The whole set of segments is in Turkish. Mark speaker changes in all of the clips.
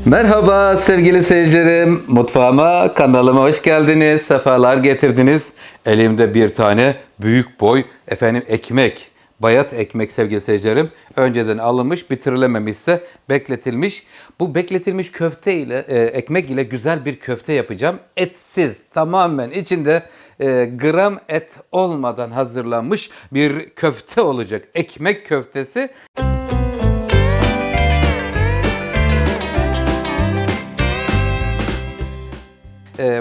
Speaker 1: Merhaba sevgili seyircilerim. Mutfağıma, kanalıma hoş geldiniz. Sefalar getirdiniz. Elimde bir tane büyük boy ekmek. Bayat ekmek sevgili seyircilerim. Önceden alınmış, bitirilememişse bekletilmiş. Bu bekletilmiş köfte ile ekmek ile güzel bir köfte yapacağım. Etsiz, tamamen içinde gram et olmadan hazırlanmış bir köfte olacak. Ekmek köftesi.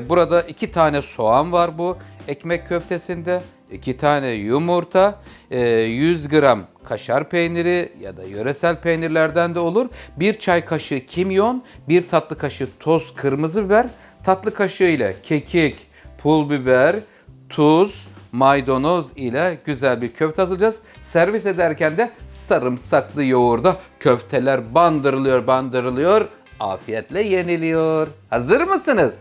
Speaker 1: Burada 2 tane soğan var bu ekmek köftesinde. 2 tane yumurta, 100 gram kaşar peyniri ya da yöresel peynirlerden de olur. 1 çay kaşığı kimyon, 1 tatlı kaşığı toz kırmızı biber, tatlı kaşığı ile kekik, pul biber, tuz, maydanoz ile güzel bir köfte hazırlayacağız. Servis ederken de sarımsaklı yoğurda köfteler bandırılıyor. Afiyetle yeniliyor. Hazır mısınız?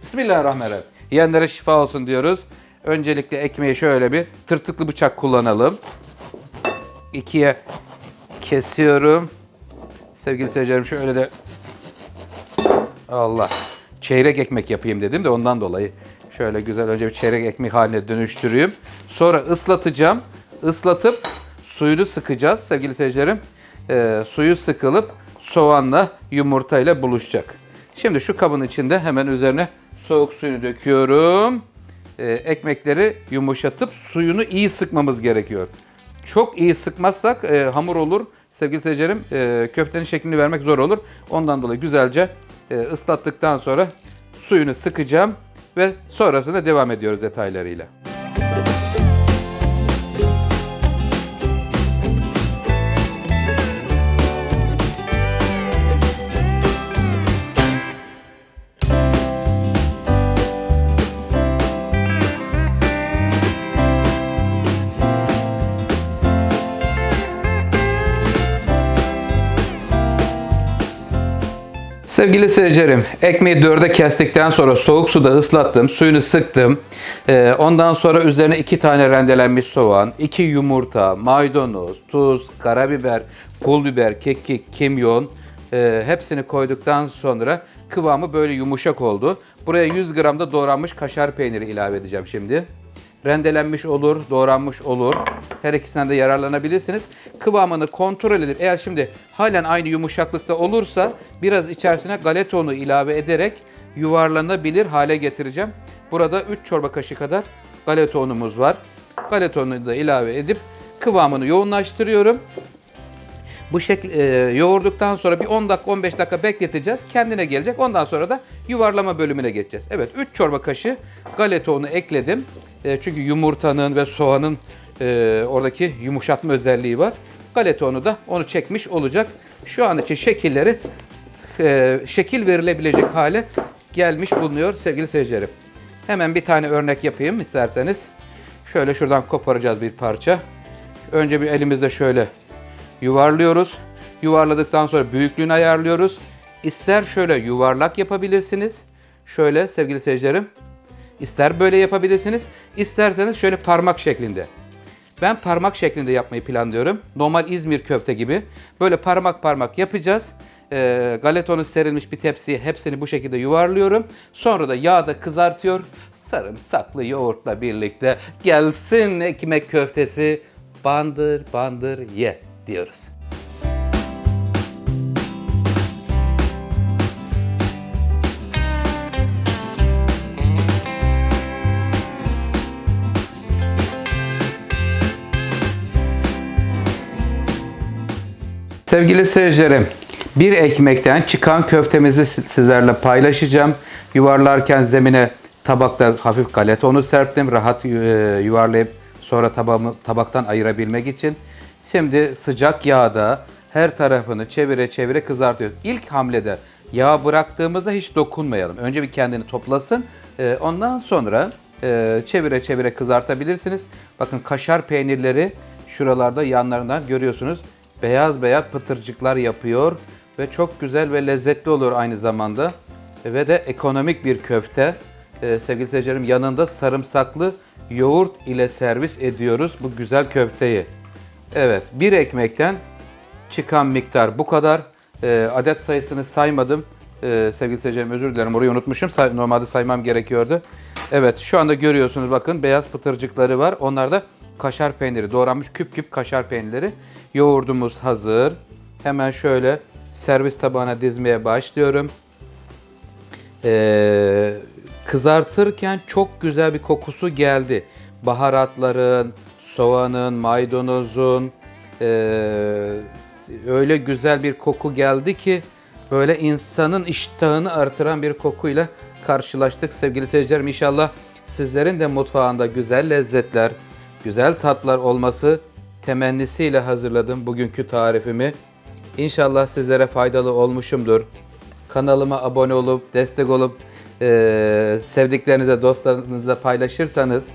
Speaker 1: Bismillahirrahmanirrahim. Yiyenlere şifa olsun diyoruz. Öncelikle ekmeği şöyle bir tırtıklı bıçak kullanalım. 2'ye kesiyorum. Sevgili seyircilerim şöyle de Allah çeyrek ekmek yapayım dedim de ondan dolayı şöyle güzel önce bir çeyrek ekmek haline dönüştüreyim. Sonra ıslatacağım. Islatıp suyunu sıkacağız sevgili seyircilerim. Suyu sıkılıp soğanla yumurtayla buluşacak. Şimdi şu kabın içinde hemen üzerine soğuk suyunu döküyorum. Ekmekleri yumuşatıp suyunu iyi sıkmamız gerekiyor. Çok iyi sıkmazsak hamur olur. Sevgili seyircilerim köftenin şeklini vermek zor olur. Ondan dolayı güzelce ıslattıktan sonra suyunu sıkacağım ve sonrasında devam ediyoruz detaylarıyla. Sevgili seyircilerim, ekmeği 4'e kestikten sonra soğuk suda ıslattım, suyunu sıktım. Ondan sonra üzerine 2 tane rendelenmiş soğan, 2 yumurta, maydanoz, tuz, karabiber, pul biber, kekik, kimyon hepsini koyduktan sonra kıvamı böyle yumuşak oldu. Buraya 100 gram da doğranmış kaşar peyniri ilave edeceğim şimdi. Rendelenmiş olur, doğranmış olur. Her ikisinden de yararlanabilirsiniz. Kıvamını kontrol edip eğer şimdi halen aynı yumuşaklıkta olursa biraz içerisine galeta unu ilave ederek yuvarlanabilir hale getireceğim. Burada 3 çorba kaşığı kadar galeta unumuz var. Galeta ununu da ilave edip kıvamını yoğunlaştırıyorum. Bu yoğurduktan sonra bir 10 dakika 15 dakika bekleteceğiz. Kendine gelecek. Ondan sonra da yuvarlama bölümüne geçeceğiz. Evet 3 çorba kaşığı galeta unu ekledim. Çünkü yumurtanın ve soğanın oradaki yumuşatma özelliği var. Galeta unu da onu çekmiş olacak. Şu an için şekilleri şekil verilebilecek hale gelmiş bulunuyor sevgili seyircilerim. Hemen bir tane örnek yapayım isterseniz. Şöyle şuradan koparacağız bir parça. Önce bir elimizde şöyle yuvarlıyoruz. Yuvarladıktan sonra büyüklüğünü ayarlıyoruz. İster şöyle yuvarlak yapabilirsiniz. Şöyle sevgili seyircilerim. İster böyle yapabilirsiniz. İsterseniz şöyle parmak şeklinde. Ben parmak şeklinde yapmayı planlıyorum. Normal İzmir köfte gibi. Böyle parmak parmak yapacağız. Galeta unu serilmiş bir tepsiye hepsini bu şekilde yuvarlıyorum. Sonra da yağda kızartıyor. Sarımsaklı yoğurtla birlikte gelsin ekmek köftesi. Bandır bandır ye diyoruz. Sevgili seyircilerim, bir ekmekten çıkan köftemizi sizlerle paylaşacağım. Yuvarlarken zemine tabakta hafif galeta unu serptim. Rahat yuvarlayıp sonra tabaktan ayırabilmek için. Şimdi sıcak yağda her tarafını çevire çevire kızartıyoruz. İlk hamlede yağ bıraktığımızda hiç dokunmayalım. Önce bir kendini toplasın. Ondan sonra çevire çevire kızartabilirsiniz. Bakın kaşar peynirleri şuralarda yanlarından görüyorsunuz. Beyaz beyaz pıtırcıklar yapıyor ve çok güzel ve lezzetli olur aynı zamanda. Ve de ekonomik bir köfte. Sevgili seyircilerim yanında sarımsaklı yoğurt ile servis ediyoruz bu güzel köfteyi. Evet, bir ekmekten çıkan miktar bu kadar. Adet sayısını saymadım. Sevgili seyircilerim, özür dilerim, orayı unutmuşum. Normalde saymam gerekiyordu. Evet, şu anda görüyorsunuz, bakın beyaz pıtırcıkları var. Onlar da kaşar peyniri, doğranmış küp küp kaşar peynirleri. Yoğurdumuz hazır. Hemen şöyle servis tabağına dizmeye başlıyorum. Kızartırken çok güzel bir kokusu geldi. Baharatların, soğanın, maydanozun öyle güzel bir koku geldi ki böyle insanın iştahını artıran bir kokuyla karşılaştık sevgili seyircilerim. İnşallah sizlerin de mutfağında güzel lezzetler, güzel tatlar olması temennisiyle hazırladım bugünkü tarifimi. İnşallah sizlere faydalı olmuşumdur. Kanalıma abone olup, destek olup, sevdiklerinize, dostlarınızla paylaşırsanız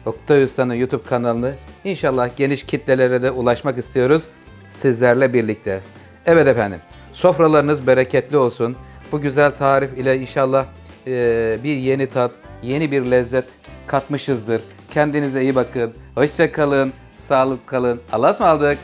Speaker 1: Oktay Usta'nın YouTube kanalını inşallah geniş kitlelere de ulaşmak istiyoruz sizlerle birlikte. Evet efendim, sofralarınız bereketli olsun. Bu güzel tarif ile inşallah bir yeni tat, yeni bir lezzet katmışızdır. Kendinize iyi bakın. Hoşça kalın, sağlıklı kalın. Allah'a ısmarladık.